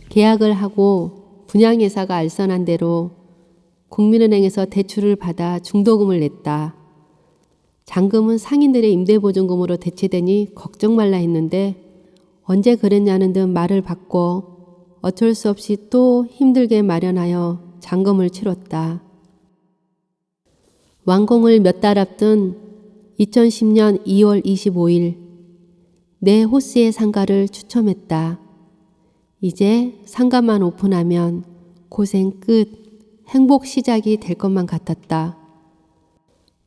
계약을 하고 분양회사가 알선한 대로 국민은행에서 대출을 받아 중도금을 냈다. 잔금은 상인들의 임대보증금으로 대체되니 걱정 말라 했는데 언제 그랬냐는 듯 말을 바꿔 어쩔 수 없이 또 힘들게 마련하여 잔금을 치렀다. 완공을 몇 달 앞둔 2010년 2월 25일 내 호스의 상가를 추첨했다. 이제 상가만 오픈하면 고생 끝, 행복 시작이 될 것만 같았다.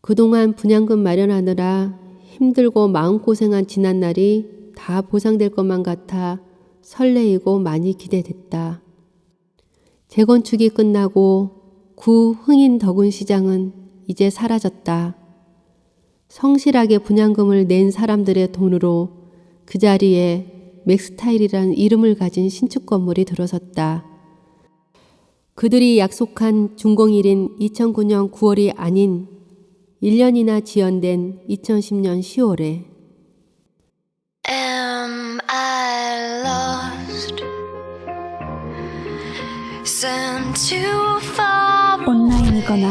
그동안 분양금 마련하느라 힘들고 마음고생한 지난날이 다 보상될 것만 같아 설레이고 많이 기대됐다. 재건축이 끝나고 구 흥인 덕운 시장은 이제 사라졌다. 성실하게 분양금을 낸 사람들의 돈으로 그 자리에 맥스타일이라는 이름을 가진 신축 건물이 들어섰다. 그들이 약속한 준공일인 2009년 9월이 아닌 1년이나 지연된 2010년 10월에 Am I lost? Sent too far 온라인이거나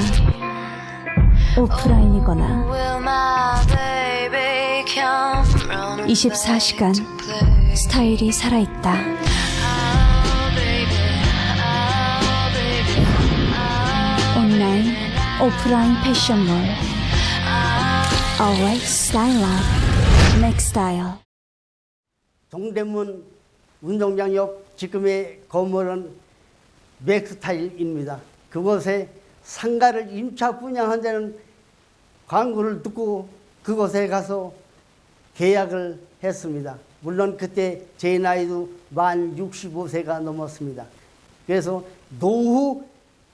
오프라인이거나 Will my baby come running 24시간 back to play? 스타일이 살아있다. Oh baby, oh baby, 온라인, 오프라인 패션몰 Always Style Up, Make Style. 동대문 운동장 옆 지금의 건물은 맥스타일입니다. 그곳에 상가를 임차 분양한다는 광고를 듣고 그곳에 가서 계약을 했습니다. 물론 그때 제 나이도 만 65세가 넘었습니다. 그래서 노후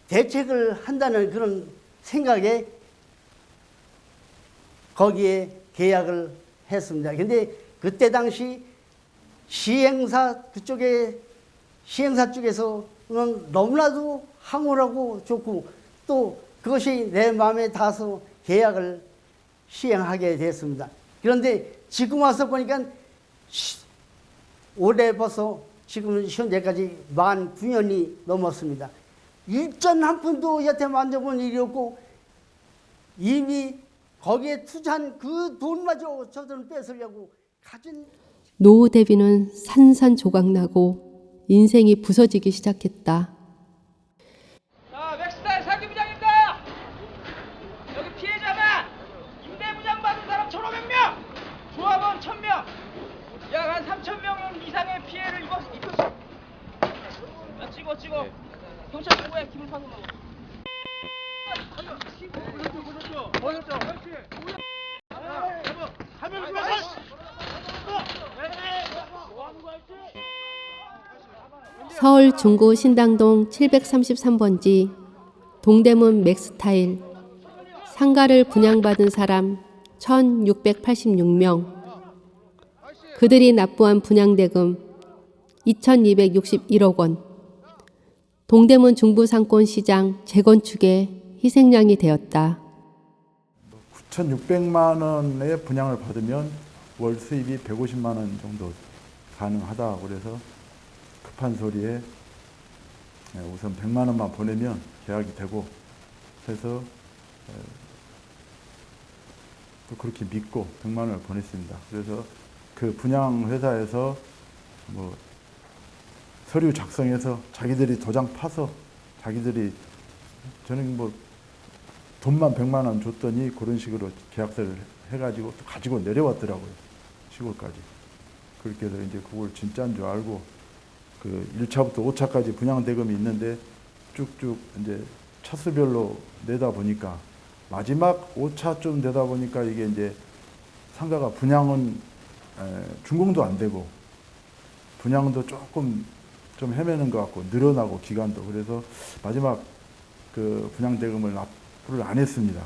대책을 한다는 그런 생각에 거기에 계약을 했습니다. 근데 그때 당시 시행사 쪽에서는 너무나도 황홀하고 좋고 또 그것이 내 마음에 닿아서 계약을 시행하게 됐습니다. 그런데 지금 와서 보니까 올해 벌써 지금 현재까지 만 9년이 넘었습니다. 일전 한 푼도 여태 만져본 일이 없고 이미 거기에 투자한 그 돈마저 저들은 뺏으려고 가진 노후 대비는 산산조각나고 인생이 부서지기 시작했다. 자, 맥스타일 사기부장입니다. 여기 피해자가 임대부장 받은 사람 1,500명, 조합원 1,000명, 약 한 3,000명 이상의 피해를 입었습니다. 자, 찍어. 경찰 보고해, 김을 파는 거. 보셨죠? 서울 중구 신당동 733번지 동대문 맥스타일 상가를 분양받은 사람 1,686명 그들이 납부한 분양대금 2,261억 원 동대문 중부상권시장 재건축에 희생양이 되었다. 9,600만 원의 분양을 받으면 월 수입이 150만 원 정도 가능하다. 그래서 급한 소리에 우선 100만 원만 보내면 계약이 되고 해서 또 그렇게 믿고 100만 원을 보냈습니다. 그래서 그 분양 회사에서 뭐 서류 작성해서 자기들이 도장 파서 자기들이 저는 뭐 돈만 100만 원 줬더니 그런 식으로 계약서를 해가지고 또 가지고 내려왔더라고요. 시골까지. 그렇게 해서 이제 그걸 진짜인 줄 알고 그 1차부터 5차까지 분양 대금이 있는데 쭉쭉 이제 차수별로 내다 보니까 마지막 5차쯤 되다 보니까 이게 이제 상가가 분양은 준공도 안 되고 분양도 조금 좀 헤매는 것 같고 늘어나고 기간도 그래서 마지막 그 분양 대금을 납부를 안 했습니다.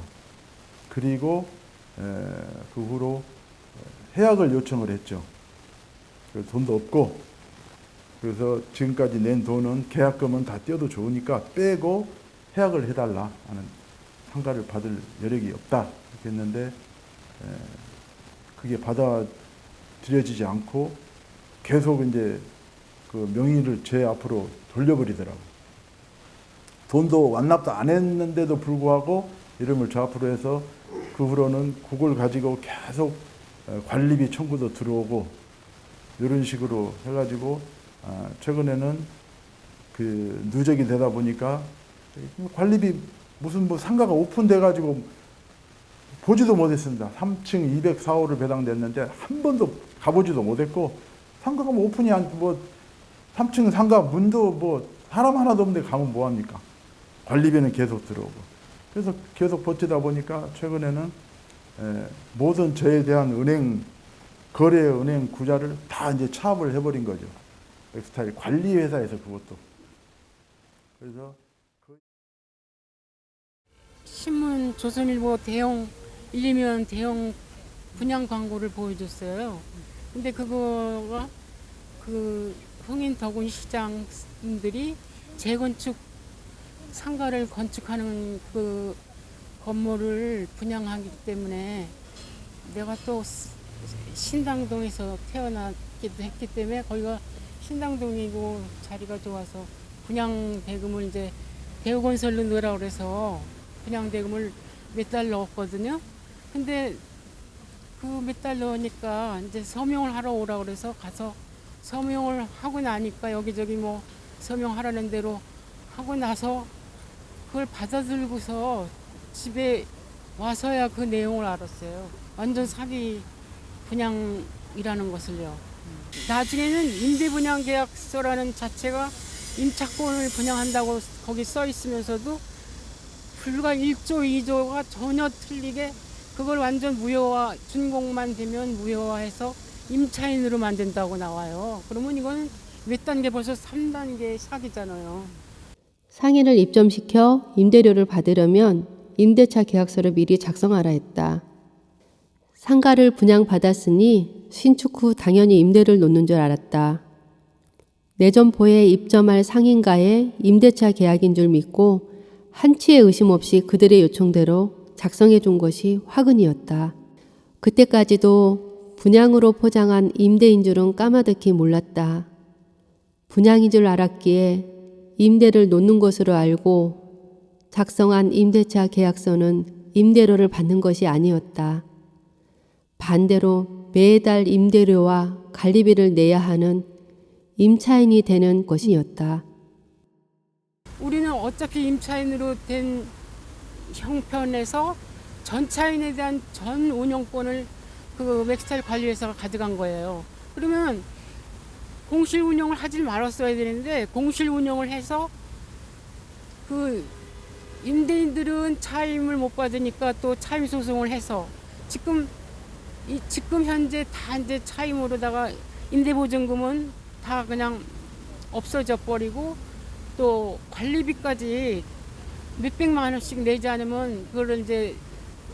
그리고 그 후로 해약을 요청을 했죠. 돈도 없고 그래서 지금까지 낸 돈은 계약금은 다 떼도 좋으니까 빼고 해약을 해달라 하는 상가를 받을 여력이 없다 이렇게 했는데 그게 받아들여지지 않고 계속 이제 그 명의를 제 앞으로 돌려버리더라고. 돈도 완납도 안 했는데도 불구하고 이름을 저 앞으로 해서 그 후로는 그걸 가지고 계속 관리비 청구도 들어오고 이런 식으로 해가지고 최근에는 그 누적이 되다 보니까 관리비 무슨 뭐 상가가 오픈돼가지고 보지도 못했습니다. 3층 204호를 배당됐는데 한 번도 가보지도 못했고 상가가 뭐 오픈이 안 뭐 3층 상가 문도 뭐 사람 하나도 없는데 가면 뭐 합니까? 관리비는 계속 들어오고 그래서 계속 버티다 보니까 최근에는 모든 저에 대한 은행 거래 은행 구자를 다 이제 차압을 해버린 거죠. 엑스타일 관리 회사에서 그것도 그래서. 신문 조선일보 대형 1, 2면 대형 분양 광고를 보여줬어요. 근데 그거가 그 흥인 더군 시장님들이 재건축 상가를 건축하는 그 건물을 분양하기 때문에 내가 또 신당동에서 태어났기도 했기 때문에 거기가 신당동이고 자리가 좋아서 분양 대금을 이제 대우건설로 넣으라고 그래서 분양 대금을 몇 달 넣었거든요. 근데 그 몇 달 넣으니까 이제 서명을 하러 오라고 그래서 가서 서명을 하고 나니까 여기저기 뭐 서명하라는 대로 하고 나서 그걸 받아들고서 집에 와서야 그 내용을 알았어요. 완전 사기 분양이라는 것을요. 나중에는 임대분양계약서라는 자체가 임차권을 분양한다고 거기 써 있으면서도 불과 1조, 2조가 전혀 틀리게 그걸 완전 무효화, 준공만 되면 무효화해서 임차인으로 만든다고 나와요. 그러면 이건 몇 단계 벌써 3단계 사기잖아요. 상인을 입점시켜 임대료를 받으려면 임대차 계약서를 미리 작성하라 했다. 상가를 분양받았으니 신축 후 당연히 임대를 놓는 줄 알았다. 내 점포에 입점할 상인과의 임대차 계약인 줄 믿고 한치의 의심 없이 그들의 요청대로 작성해 준 것이 화근이었다. 그때까지도 분양으로 포장한 임대인 줄은 까마득히 몰랐다. 분양인 줄 알았기에 임대를 놓는 것으로 알고 작성한 임대차 계약서는 임대료를 받는 것이 아니었다. 반대로 매달 임대료와 관리비를 내야 하는 임차인이 되는 것이었다. 우리는 어차피 임차인으로 된 형편에서 전차인에 대한 전 운영권을 그 맥스타일 관리회사가 가져간 거예요. 그러면 공실 운영을 하질 말았어야 되는데 공실 운영을 해서 그 임대인들은 차임을 못 받으니까 또 차임 소송을 해서 지금 현재 다 이제 차임으로다가 임대보증금은 다 그냥 없어져 버리고 또 관리비까지 몇백만 원씩 내지 않으면 그걸 이제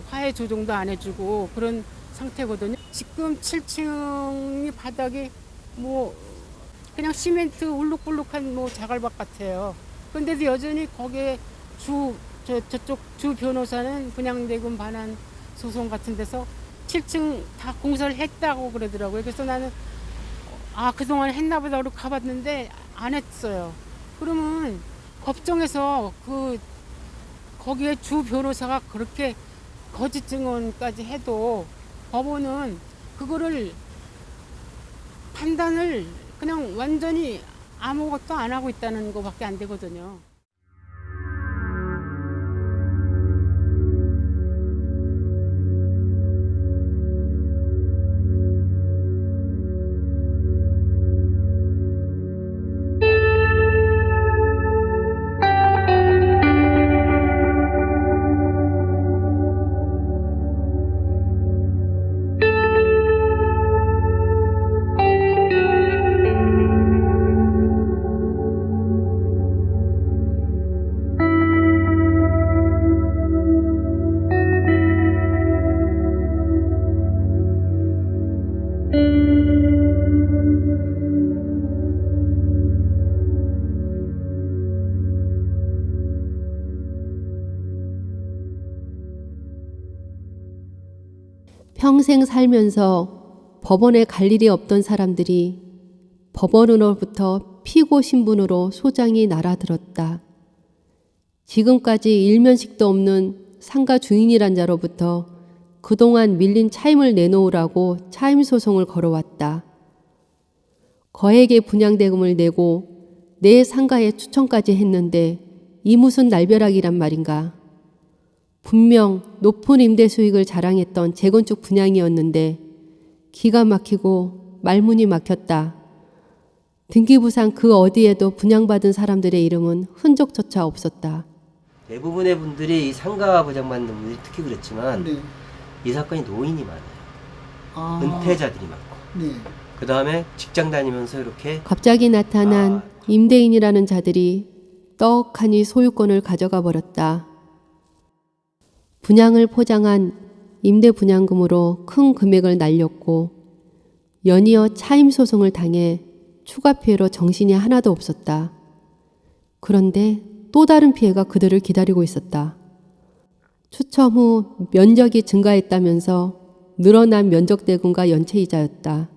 화해 조정도 안 해주고 그런 상태거든요. 지금 7층이 바닥이 뭐 그냥 시멘트 울룩불룩한 뭐 자갈밭 같아요. 그런데도 여전히 거기에 저쪽 주 변호사는 분양대금 반환 소송 같은 데서 7층 다 공사를 했다고 그러더라고요. 그래서 나는 그동안 했나 보다 그러고 가봤는데 안 했어요. 그러면 법정에서 거기에 주 변호사가 그렇게 거짓 증언까지 해도 법원은 그거를 판단을 그냥 완전히 아무것도 안 하고 있다는 것밖에 안 되거든요. 평생 살면서 법원에 갈 일이 없던 사람들이 법원으로부터 피고 신분으로 소장이 날아들었다. 지금까지 일면식도 없는 상가 주인이란 자로부터 그동안 밀린 차임을 내놓으라고 차임 소송을 걸어왔다. 거액의 분양대금을 내고 내 상가에 추천까지 했는데 이 무슨 날벼락이란 말인가. 분명 높은 임대 수익을 자랑했던 재건축 분양이었는데 기가 막히고 말문이 막혔다. 등기부상 그 어디에도 분양받은 사람들의 이름은 흔적조차 없었다. 대부분의 분들이 상가 보장받는 분들이 특히 그렇지만 네. 이 사건이 노인이 많아요. 아, 은퇴자들이 많고 네. 그 다음에 직장 다니면서 이렇게 갑자기 나타난 임대인이라는 자들이 떡하니 소유권을 가져가 버렸다. 분양을 포장한 임대 분양금으로 큰 금액을 날렸고 연이어 차임 소송을 당해 추가 피해로 정신이 하나도 없었다. 그런데 또 다른 피해가 그들을 기다리고 있었다. 추첨 후 면적이 증가했다면서 늘어난 면적대금과 연체이자였다.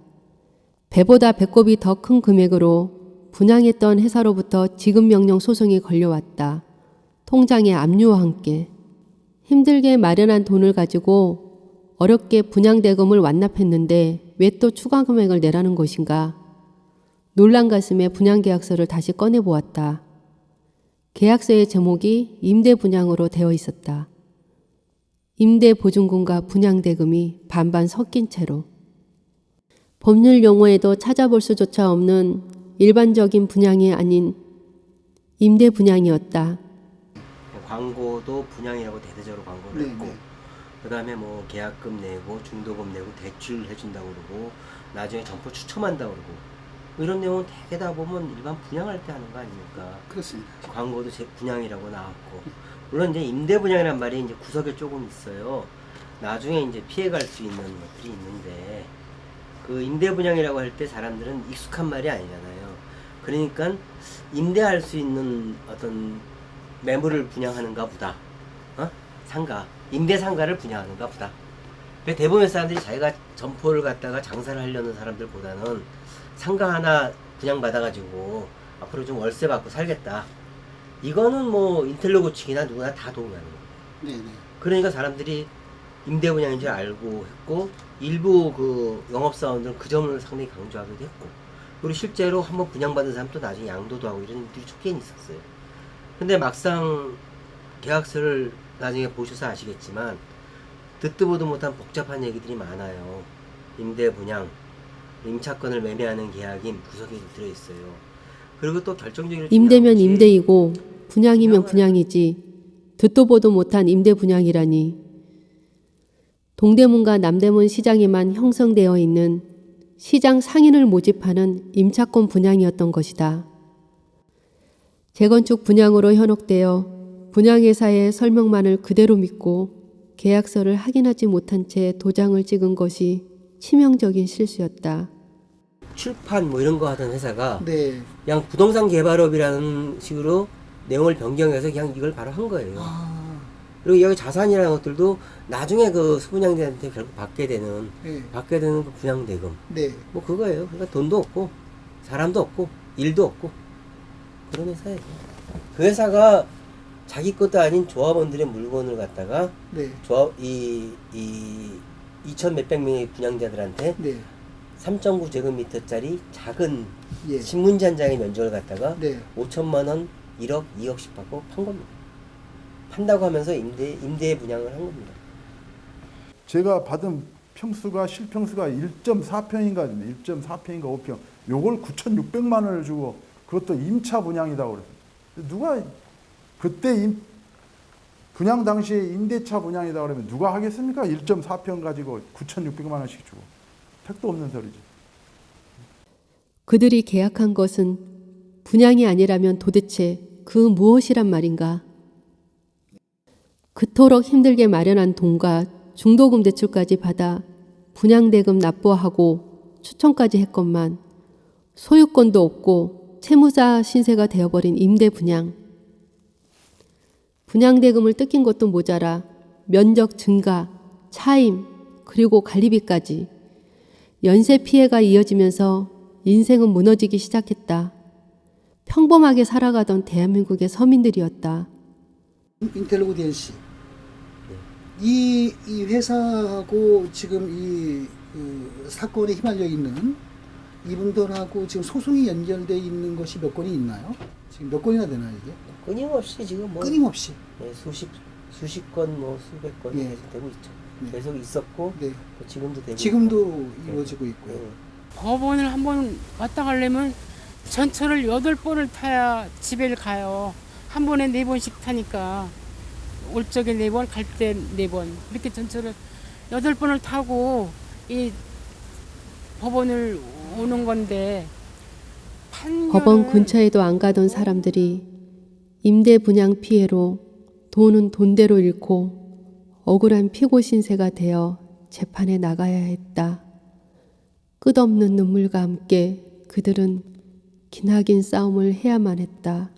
배보다 배꼽이 더 큰 금액으로 분양했던 회사로부터 지급명령 소송이 걸려왔다. 통장의 압류와 함께. 힘들게 마련한 돈을 가지고 어렵게 분양대금을 완납했는데 왜 또 추가 금액을 내라는 것인가. 놀란 가슴에 분양계약서를 다시 꺼내보았다. 계약서의 제목이 임대분양으로 되어 있었다. 임대보증금과 분양대금이 반반 섞인 채로. 법률 용어에도 찾아볼 수조차 없는 일반적인 분양이 아닌 임대분양이었다. 광고도 분양이라고 대대적으로 광고를 네, 했고 네. 그 다음에 뭐 계약금 내고 중도금 내고 대출 해준다고 그러고 나중에 점포 추첨한다고 그러고 이런 내용은 대개 다 보면 일반 분양할 때 하는 거 아닙니까? 그렇습니다. 광고도 제 분양이라고 나왔고 물론 이제 임대 분양이란 말이 이제 구석에 조금 있어요. 나중에 이제 피해갈 수 있는 것들이 있는데 그 임대 분양이라고 할 때 사람들은 익숙한 말이 아니잖아요. 그러니까 임대할 수 있는 어떤 매물을 분양하는가 보다. 상가, 임대 상가를 분양하는가 보다. 대부분의 사람들이 자기가 점포를 갖다가 장사를 하려는 사람들보다는 상가 하나 분양받아가지고 앞으로 좀 월세 받고 살겠다. 이거는 뭐 인텔로 고치기나 누구나 다 동의하는 거예요. 네, 네. 그러니까 사람들이 임대 분양인 줄 알고 했고 일부 그 영업사원들은 그 점을 상당히 강조하기도 했고 그리고 실제로 한번 분양받은 사람 또 나중에 양도도 하고 이런 일들이 촉견 있었어요. 근데 막상 계약서를 나중에 보셔서 아시겠지만 듣도 보도 못한 복잡한 얘기들이 많아요. 임대 분양, 임차권을 매매하는 계약이 구석에 들어있어요. 그리고 또 결정적으로 임대면 중요한 것이 임대이고 분양이면 분양이지 듣도 보도 못한 임대 분양이라니. 동대문과 남대문 시장에만 형성되어 있는 시장 상인을 모집하는 임차권 분양이었던 것이다. 재건축 분양으로 현혹되어 분양회사의 설명만을 그대로 믿고 계약서를 확인하지 못한 채 도장을 찍은 것이 치명적인 실수였다. 출판 뭐 이런 거 하던 회사가 네. 그냥 부동산 개발업이라는 식으로 내용을 변경해서 그냥 이걸 바로 한 거예요. 아, 그리고 여기 자산이라는 것들도 나중에 그 수분양자한테 결국 받게 되는 네. 그 분양대금 네. 뭐 그거예요. 그러니까 돈도 없고 사람도 없고 일도 없고 그런 회사예요. 그 회사가 자기 것도 아닌 조합원들의 물건을 갖다가 네. 조합 이 2천 몇백 명의 분양자들한테 네. 3.9제곱미터짜리 작은 예. 신문지 한 장의 면적을 갖다가 네. 5천만 원, 1억, 2억씩 받고 판 겁니다. 판다고 하면서 임대 분양을 한 겁니다. 제가 받은 평수가 실평수가 1.4평인가 1.4평인가 5평. 요걸 9,600만 원을 주고 그것도 임차 분양이라고 그랬어요. 누가 그때 분양 당시에 임대차 분양이다 그러면 누가 하겠습니까? 1.4평 가지고 9,600만 원씩 주고. 택도 없는 소리지. 그들이 계약한 것은 분양이 아니라면 도대체 그 무엇이란 말인가? 그토록 힘들게 마련한 돈과 중도금 대출까지 받아 분양대금 납부하고 추천까지 했건만 소유권도 없고 채무자 신세가 되어버린 임대분양. 분양대금을 뜯긴 것도 모자라 면적 증가, 차임, 그리고 관리비까지 연쇄 피해가 이어지면서 인생은 무너지기 시작했다. 평범하게 살아가던 대한민국의 서민들이었다. 인텔로그 DLC 이 회사하고 지금 사건에 휘말려 있는 이분들하고 지금 소송이 연결돼 있는 것이 몇 건이 있나요? 지금 몇 건이나 되나요 이게? 끊임없이 지금 뭐 끊임없이. 예, 수십 건, 뭐 수백 건 예. 계속 되고 있죠. 네. 계속 있었고 네. 또 지금도 되고 지금도 있고. 이루어지고 있고요. 예. 법원을 한 번 왔다 가려면 전철을 8번을 타야 집에 가요. 한 번에 4번씩 타니까 올 적에 4번, 갈 때 4번 이렇게 전철을 8번을 타고 이 법원을 오는 건데 법원 근처에도 안 가던 사람들이 임대 분양 피해로 돈은 돈대로 잃고 억울한 피고 신세가 되어 재판에 나가야 했다. 끝없는 눈물과 함께 그들은 기나긴 싸움을 해야만 했다.